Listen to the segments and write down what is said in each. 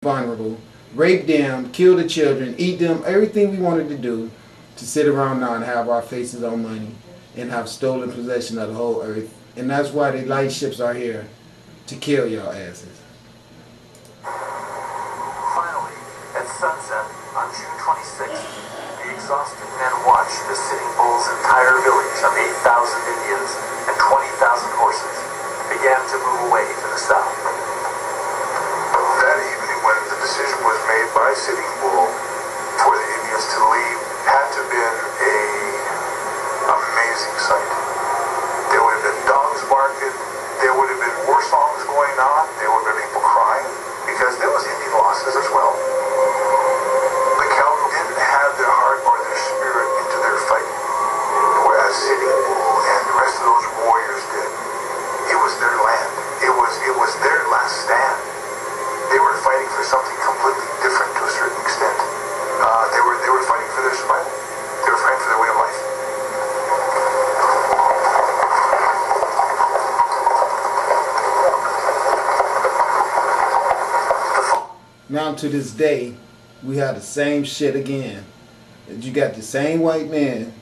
vulnerable, rape them, kill the children, eat them, everything we wanted to do to sit around now and have our faces on money and have stolen possession of the whole earth. And that's why the light ships are here, to kill y'all asses. Finally, at sunset on June 26th, the exhausted men watched the Sitting Bull's entire village of 8,000 Indians and 20,000 horses began to move away to the south. That evening, when the decision was made by Sitting Bull for the Indians to leave, had to have been an amazing sight. There would have been dogs barking, there would have been war songs going on, there would have been people crying, because there was Indian losses as well. The Celts didn't have their heart or their spirit into their fight, whereas Sitting Bull and the rest of those warriors did. It was their land. It was their last stand. They were fighting for something completely different to a certain extent. They were fighting for their survival. They were fighting for their way of life. Now to this day, we have the same shit again. You got the same white man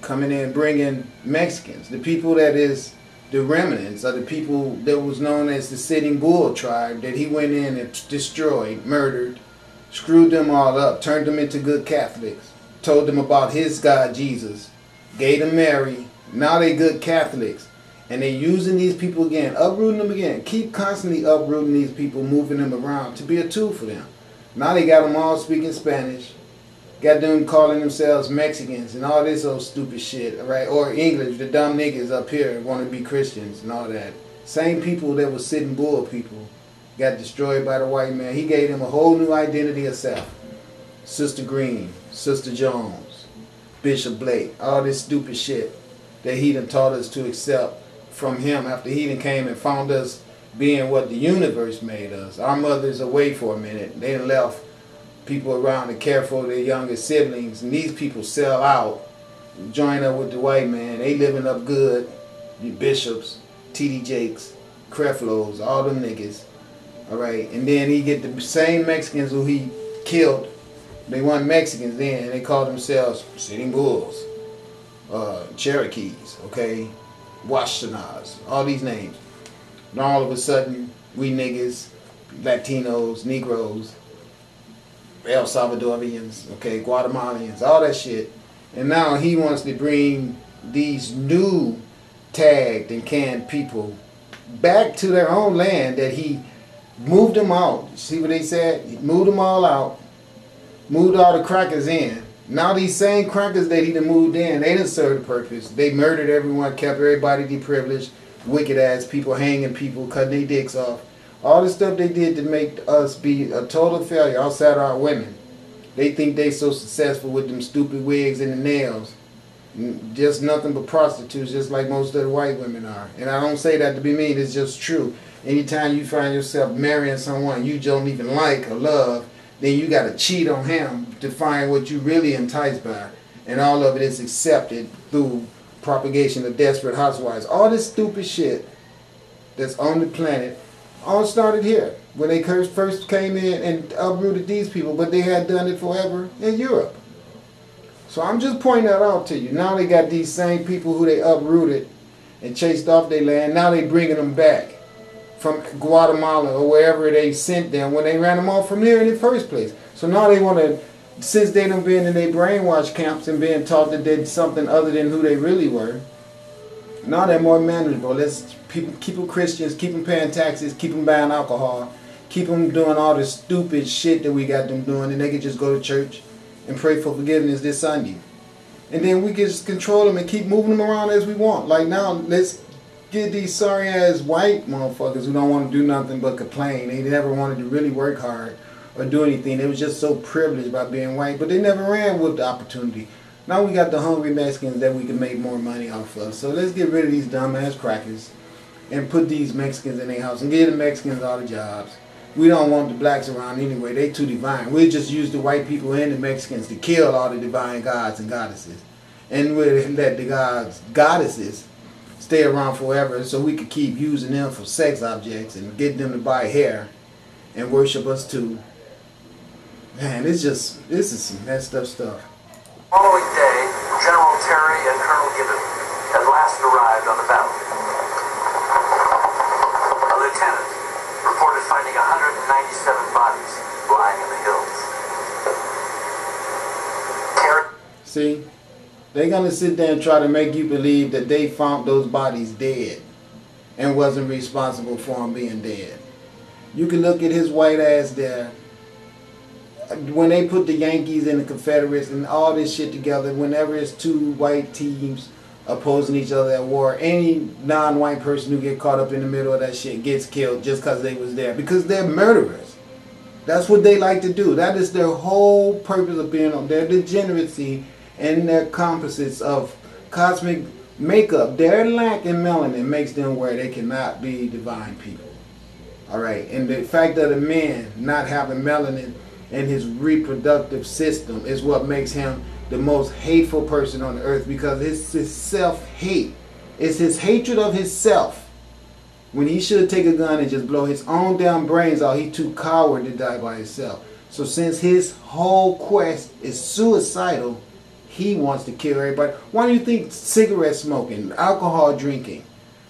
coming in bringing Mexicans, the people that is the remnants of the people that was known as the Sitting Bull tribe, that he went in and destroyed, murdered, screwed them all up, turned them into good Catholics, told them about his God Jesus, gave them Mary. Now they good Catholics. And they using these people again, uprooting them again. Keep constantly uprooting these people, moving them around to be a tool for them. Now they got them all speaking Spanish. Got them calling themselves Mexicans and all this old stupid shit, right? Or English, the dumb niggas up here want to be Christians and all that. Same people that was Sitting Bull people got destroyed by the white man. He gave them a whole new identity of self. Sister Green, Sister Jones, Bishop Blake, all this stupid shit that he done taught us to accept from him after he done came and found us being what the universe made us. Our mothers away for a minute. They done left people around to care for their younger siblings, and these people sell out, join up with the white man. They living up good. The Bishops, T.D. Jakes, Creflos, all them niggas. Alright, and then he get the same Mexicans who he killed. They weren't Mexicans then. They called themselves Sitting Bulls, Cherokees, okay, Washtenaws, all these names. And all of a sudden, we niggas, Latinos, Negroes, El Salvadorians, okay, Guatemalans, all that shit. And now he wants to bring these new tagged and canned people back to their own land that he moved them out. See what they said? He moved them all out, moved all the crackers in. Now these same crackers that he done moved in, they didn't serve the purpose. They murdered everyone, kept everybody deprivileged, wicked ass people, hanging people, cutting their dicks off. All the stuff they did to make us be a total failure outside of our women. They think they so successful with them stupid wigs and the nails. Just nothing but prostitutes, just like most of the white women are. And I don't say that to be mean, it's just true. Anytime you find yourself marrying someone you don't even like or love, then you got to cheat on him to find what you really enticed by. And all of it is accepted through propagation of desperate housewives. All this stupid shit that's on the planet all started here when they first came in and uprooted these people, but they had done it forever in Europe. So I'm just pointing that out to you. Now they got these same people who they uprooted and chased off their land. Now they bringing them back from Guatemala or wherever they sent them when they ran them off from there in the first place. So now they want to, since they done been in their brainwash camps and being taught that they're something other than who they really were, now they're more manageable. Let's keep them Christians, keep them paying taxes, keep them buying alcohol, keep them doing all this stupid shit that we got them doing, and they can just go to church and pray for forgiveness this Sunday. And then we can just control them and keep moving them around as we want. Like now, let's get these sorry ass white motherfuckers who don't want to do nothing but complain. They never wanted to really work hard or do anything. They was just so privileged by being white, but they never ran with the opportunity. Now we got the hungry Mexicans that we can make more money off of. So let's get rid of these dumbass crackers and put these Mexicans in their house and give the Mexicans all the jobs. We don't want the blacks around anyway. They too divine. We'll just use the white people and the Mexicans to kill all the divine gods and goddesses. And we'll let the goddesses stay around forever so we could keep using them for sex objects and get them to buy hair and worship us too. Man, this is some messed up stuff. Following day, General Terry and Colonel Gibbon at last arrived on the battlefield. A lieutenant reported finding 197 bodies lying in the hills. Terry... See, they're gonna sit there and try to make you believe that they found those bodies dead and wasn't responsible for them being dead. You can look at his white ass there. When they put the Yankees and the Confederates and all this shit together, whenever it's two white teams opposing each other at war, any non-white person who get caught up in the middle of that shit gets killed just because they was there. Because they're murderers. That's what they like to do. That is their whole purpose of being on. Their degeneracy and their composites of cosmic makeup. Their lack in melanin makes them where they cannot be divine people. Alright, and the fact that a man not having melanin and his reproductive system is what makes him the most hateful person on the earth, because it's his self-hate. It's his hatred of himself. When he should take a gun and just blow his own damn brains out, he's too coward to die by himself. So since his whole quest is suicidal, he wants to kill everybody. Why do you think cigarette smoking, alcohol drinking,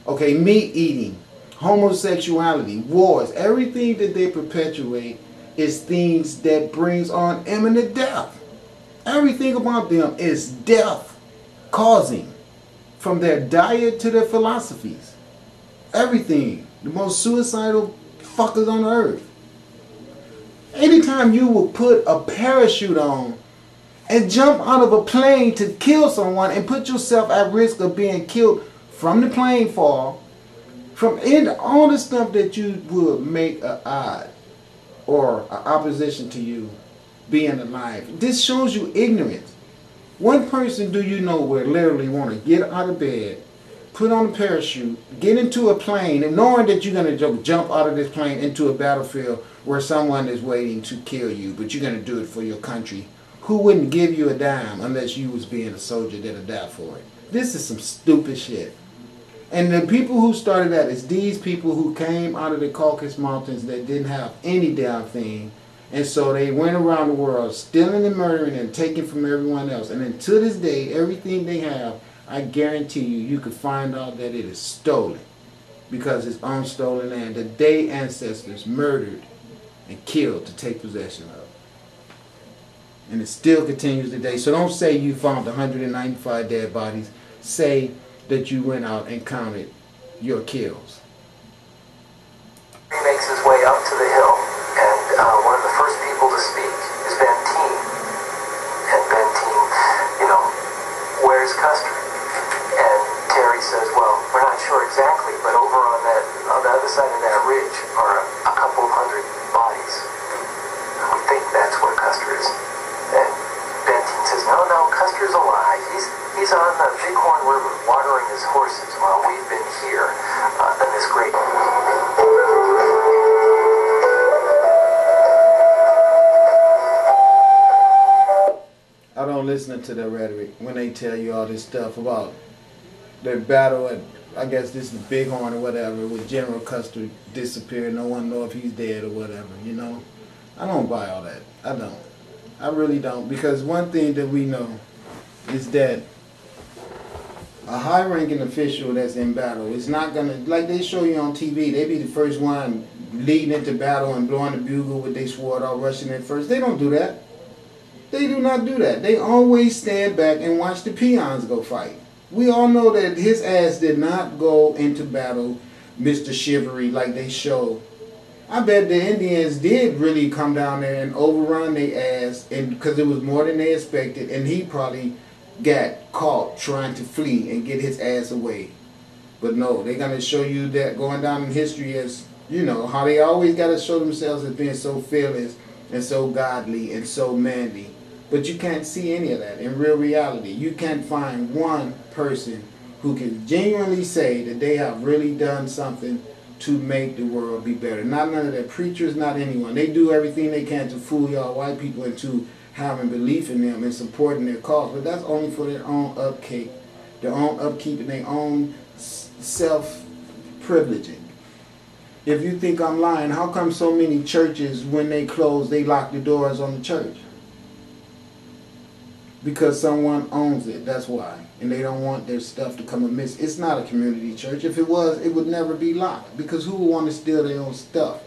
okay, meat eating, homosexuality, wars, everything that they perpetuate is things that brings on imminent death. Everything about them is death causing, from their diet to their philosophies. Everything. The most suicidal fuckers on earth. Anytime you will put a parachute on and jump out of a plane to kill someone and put yourself at risk of being killed from the plane fall, from all the stuff that you would make an odd or an opposition to you being alive. This shows you ignorance. One person do you know would literally want to get out of bed, put on a parachute, get into a plane, and knowing that you're going to jump out of this plane into a battlefield where someone is waiting to kill you, but you're going to do it for your country, who wouldn't give you a dime unless you was being a soldier that'll die for it. This is some stupid shit. And the people who started that is these people who came out of the Caucasus Mountains that didn't have any damn thing. And so they went around the world stealing and murdering and taking from everyone else. And then to this day, everything they have, I guarantee you, you could find out that it is stolen. Because it's on stolen land that their ancestors murdered and killed to take possession of. And it still continues today. So don't say you found 195 dead bodies. Say that you went out and counted your kills. He makes his way up to the hill, and one of the first people to speak is Benteen. And Benteen, where's Custer? And Terry says, well, we're not sure exactly, but over on the other side of that ridge are a couple of hundred bodies. We think that's where Custer is. And Benteen says, no, Custer's alive. He's on the Bighorn River watering his horses while we've been here in this great... I don't listen to their rhetoric when they tell you all this stuff about their battle at, I guess this is Bighorn or whatever, with General Custer disappeared, no one know if he's dead or whatever, I don't buy all that. I don't. I really don't. Because one thing that we know is that a high-ranking official that's in battle is not going to, like they show you on TV, they be the first one leading into battle and blowing the bugle with their sword out, rushing in first. They don't do that. They do not do that. They always stand back and watch the peons go fight. We all know that his ass did not go into battle Mr. Chivalry like they show. I bet the Indians did really come down there and overrun their ass, and because it was more than they expected, and he probably got caught trying to flee and get his ass away. But no, they're going to show you that going down in history as, how they always got to show themselves as being so fearless and so godly and so manly. But you can't see any of that in real reality. You can't find one person who can genuinely say that they have really done something to make the world be better. Not none of their preachers, not anyone. They do everything they can to fool y'all white people into having belief in them and supporting their cause. But that's only for their own upkeep, and their own self-privileging. If you think I'm lying, how come so many churches, when they close, they lock the doors on the church? Because someone owns it, that's why. And they don't want their stuff to come amiss. It's not a community church. If it was, it would never be locked. Because who would want to steal their own stuff?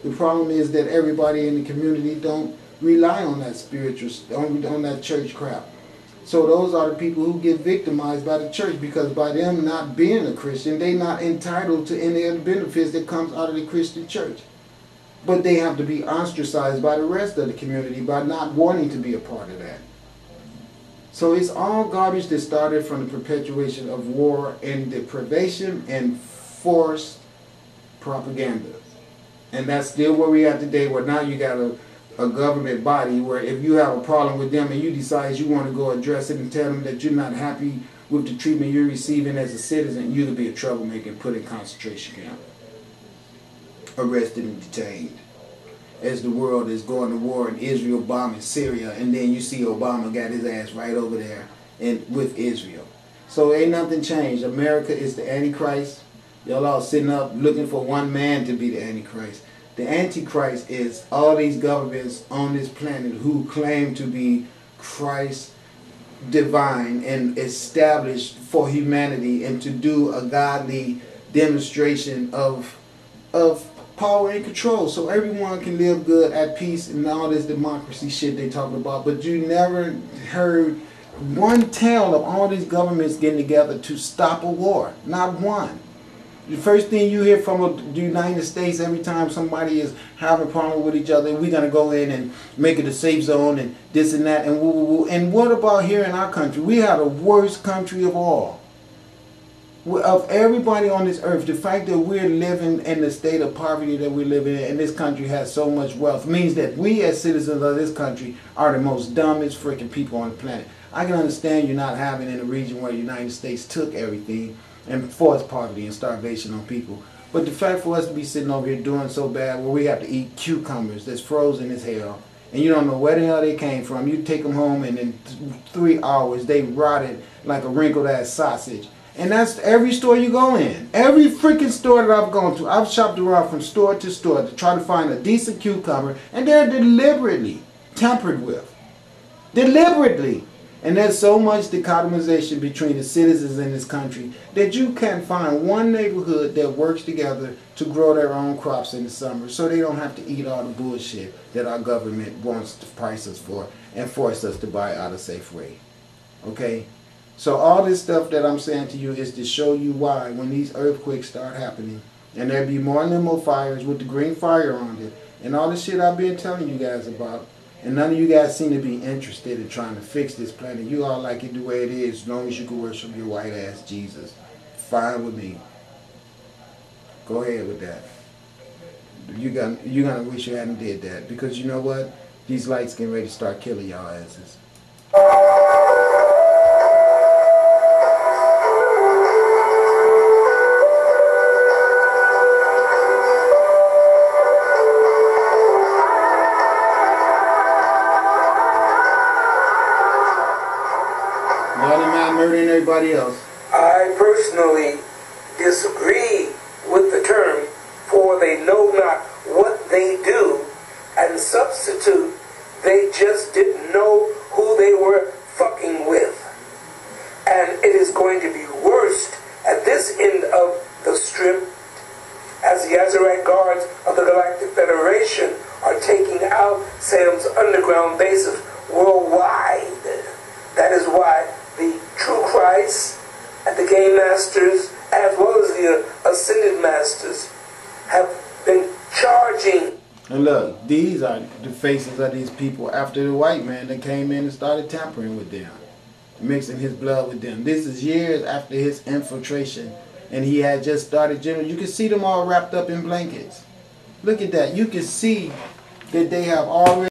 The problem is that everybody in the community don't rely on that spiritual, on that church crap. So those are the people who get victimized by the church, because by them not being a Christian, they're not entitled to any of the benefits that comes out of the Christian church. But they have to be ostracized by the rest of the community by not wanting to be a part of that. So it's all garbage that started from the perpetuation of war and deprivation and forced propaganda. And that's still where we are today, where now you got a government body where if you have a problem with them and you decide you want to go address it and tell them that you're not happy with the treatment you're receiving as a citizen, you could be a troublemaker and put in concentration camp, arrested and detained. As the world is going to war and Israel bombing Syria, and then you see Obama got his ass right over there with Israel. So ain't nothing changed. America is the Antichrist. Y'all all sitting up looking for one man to be the Antichrist. The Antichrist is all these governments on this planet who claim to be Christ divine and established for humanity and to do a godly demonstration of power and control, so everyone can live good at peace and all this democracy shit they talking about. But you never heard one tale of all these governments getting together to stop a war. Not one. The first thing you hear from the United States every time somebody is having a problem with each other, we're going to go in and make it a safe zone and this and that and woo woo woo. And what about here in our country? We have the worst country of all. Of everybody on this earth, the fact that we're living in the state of poverty that we live in, and this country has so much wealth, means that we as citizens of this country are the most dumbest freaking people on the planet. I can understand you not having in a region where the United States took everything and forced poverty and starvation on people. But the fact for us to be sitting over here doing so bad where we have to eat cucumbers that's frozen as hell, and you don't know where the hell they came from. You take them home and in 3 hours they rotted like a wrinkled ass sausage. And that's every store you go in. Every freaking store that I've gone to, I've shopped around from store to store to try to find a decent cucumber, and they're deliberately tampered with. Deliberately. And there's so much dichotomization between the citizens in this country that you can't find one neighborhood that works together to grow their own crops in the summer so they don't have to eat all the bullshit that our government wants to price us for and force us to buy out of Safeway. Okay? So all this stuff that I'm saying to you is to show you why when these earthquakes start happening and there be more and more fires with the green fire on it and all the shit I've been telling you guys about, and none of you guys seem to be interested in trying to fix this planet. You all like it the way it is as long as you can worship your white ass Jesus. Fine with me. Go ahead with that. You're gonna wish you hadn't did that, because you know what? These lights getting ready to start killing y'all asses. Murdering everybody else. I personally disagree with the term "for they know not what they do," and substitute "they just didn't know who they were fucking with." And it is going to be worst at this end of the strip as the Azerite guards of the Galactic Federation are taking out Sam's underground bases worldwide. That is why the True Christ and the Game Masters, as well as the Ascended Masters, have been charging. And look, these are the faces of these people after the white man that came in and started tampering with them, mixing his blood with them. This is years after his infiltration, and he had just started general. You can see them all wrapped up in blankets. Look at that. You can see that they have already